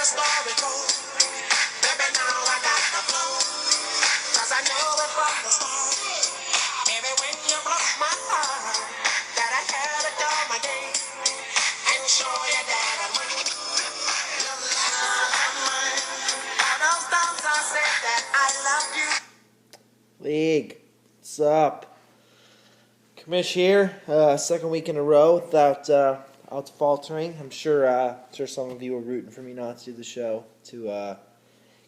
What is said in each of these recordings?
story told. Baby, now I got the flow. 'Cause I know it from the start. Baby, when you broke my heart, that I had to go my game and show you that I win. All those times I said that I love you. League, what's up? Kamish here, second week in a row without faltering. I'm sure some of you are rooting for me not to do the show to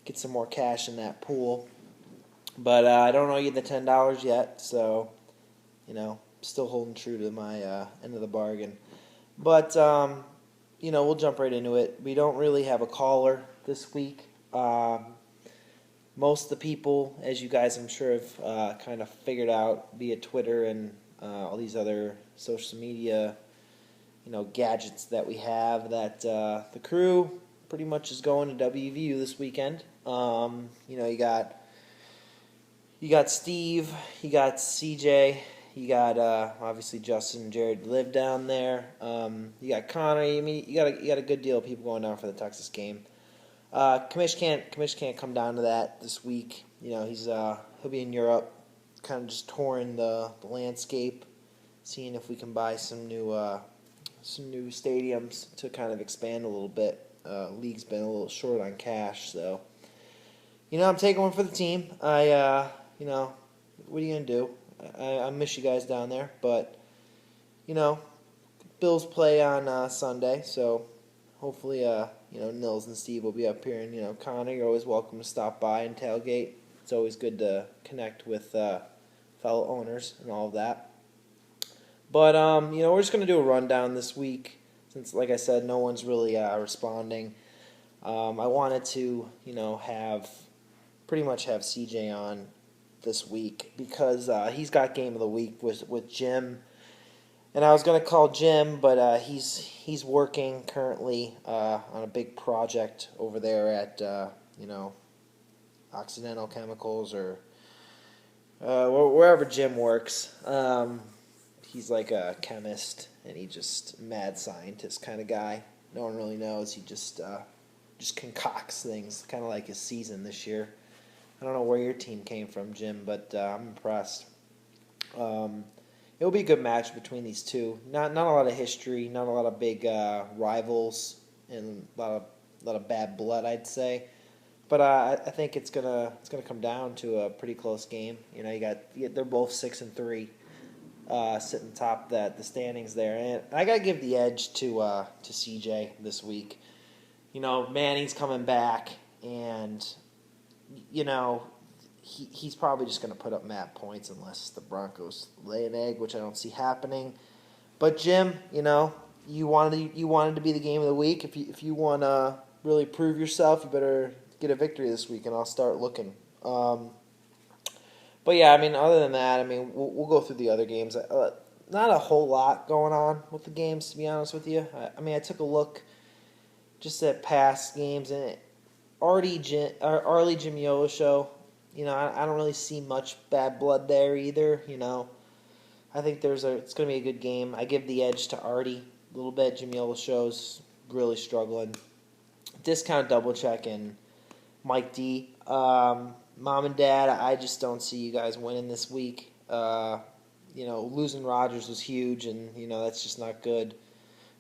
get some more cash in that pool. But I don't owe you the $10 yet, so still holding true to my end of the bargain. But we'll jump right into it. We don't really have a caller this week. Most of the people, as you guys I'm sure have kind of figured out via Twitter and all these other social media, gadgets that we have, that the crew pretty much is going to WVU this weekend. You got Steve, you got CJ, you got obviously Justin and Jared live down there. You got Connor. I mean, you got a good deal of people going down for the Texas game. Kamish can't come down to that this week. He'll be in Europe, kind of just touring the landscape, seeing if we can buy some new stadiums to kind of expand a little bit. League's been a little short on cash, so I'm taking one for the team. What are you gonna do? I miss you guys down there, but Bills play on Sunday, so hopefully Nils and Steve will be up here, and Connor, you're always welcome to stop by and tailgate. It's always good to connect with fellow owners and all of that. But we're just gonna do a rundown this week since, like I said, no one's really responding. I wanted to pretty much have CJ on this week because he's got game of the week with Jim. And I was going to call Jim, but he's working currently on a big project over there at Occidental Chemicals or wherever Jim works. He's like a chemist, and he's just mad scientist kind of guy. No one really knows. He just concocts things, kind of like his season this year. I don't know where your team came from, Jim, but I'm impressed. It'll be a good match between these two. Not a lot of history, not a lot of big rivals, and a lot of bad blood, I'd say. But I think it's gonna come down to a pretty close game. They're both 6-3, sitting top the standings there, and I gotta give the edge to CJ this week. Manning's coming back, and he's probably just going to put up mad points unless the Broncos lay an egg, which I don't see happening. But Jim, you wanted to be the game of the week. If you want to really prove yourself, you better get a victory this week, and I'll start looking. But yeah, other than that, we'll go through the other games. Not a whole lot going on with the games, to be honest with you. I took a look just at past games, and Arlie Jimiola show. I don't really see much bad blood there either. I think it's going to be a good game. I give the edge to Artie a little bit. Jimiola show's really struggling. Discount double check and Mike D. Mom and Dad, I just don't see you guys winning this week. Losing Rodgers was huge, and that's just not good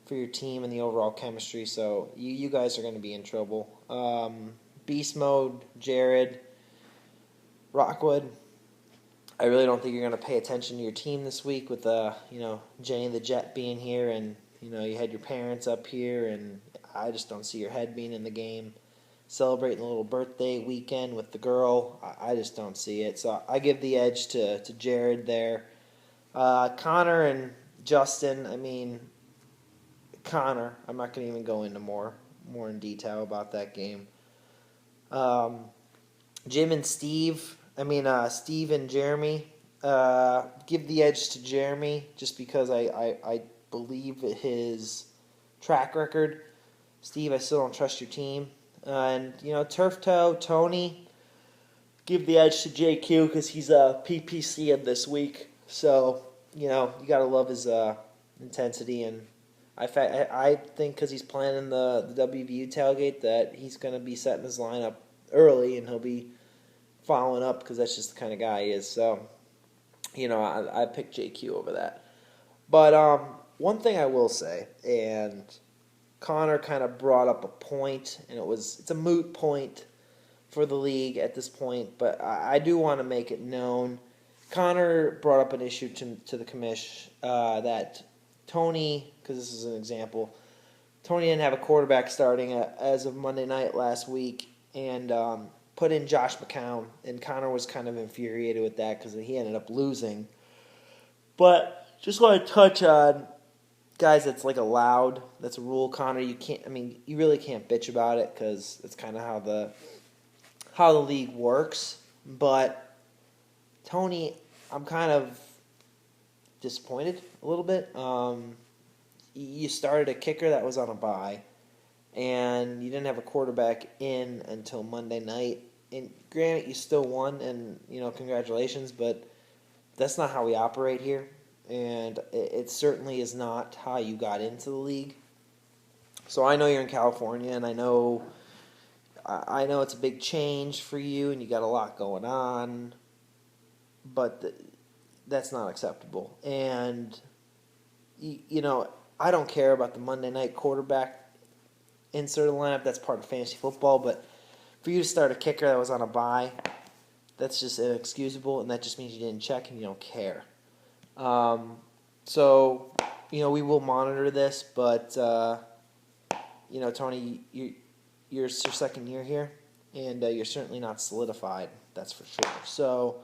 for your team and the overall chemistry. So you guys are going to be in trouble. Beast Mode, Jared, Rockwood, I really don't think you're going to pay attention to your team this week with Jenny the Jet being here, and you had your parents up here, and I just don't see your head being in the game. Celebrating a little birthday weekend with the girl, I just don't see it. So I give the edge to Jared there. Connor and Justin, Connor, I'm not going to even go into more in detail about that game. Jim and Steve, Steve and Jeremy, give the edge to Jeremy just because I believe his track record. Steve, I still don't trust your team. And Turf Toe, Tony, give the edge to JQ because he's a PPC in this week. So, you got to love his intensity, and I think because he's planning the WVU tailgate that he's going to be setting his lineup early and he'll be following up because that's just the kind of guy he is. So, I picked JQ over that. But one thing I will say, and Connor kind of brought up a point, and it's a moot point for the league at this point, but I do want to make it known. Connor brought up an issue to the commish that Tony, because this is an example, Tony didn't have a quarterback starting as of Monday night last week, and put in Josh McCown, and Connor was kind of infuriated with that because he ended up losing. But just want to touch on guys that's like allowed. That's a rule, Connor. You really can't bitch about it because it's kind of how the league works. But Tony, I'm kind of disappointed a little bit. You started a kicker that was on a bye, and you didn't have a quarterback in until Monday night. And granted, you still won, and congratulations. But that's not how we operate here, and it certainly is not how you got into the league. So I know you're in California, and I know it's a big change for you, and you got a lot going on, but that's not acceptable. And I don't care about the Monday night quarterback insert of the lineup. That's part of fantasy football, but for you to start a kicker that was on a bye, that's just inexcusable, and that just means you didn't check and you don't care. So, we will monitor this, but, Tony, you're your second year here, and you're certainly not solidified, that's for sure. So,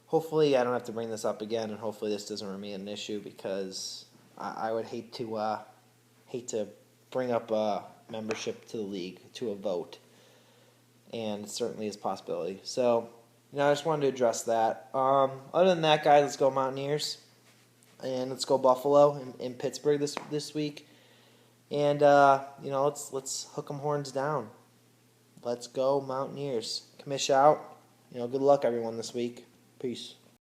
hopefully I don't have to bring this up again, and hopefully this doesn't remain an issue, because I would hate to bring up membership to the league to a vote, and it certainly is a possibility. So, I just wanted to address that. Other than that, guys, let's go Mountaineers, and let's go Buffalo in Pittsburgh this week, and let's hook 'em horns down. Let's go Mountaineers. Commish out. Good luck everyone this week. Peace.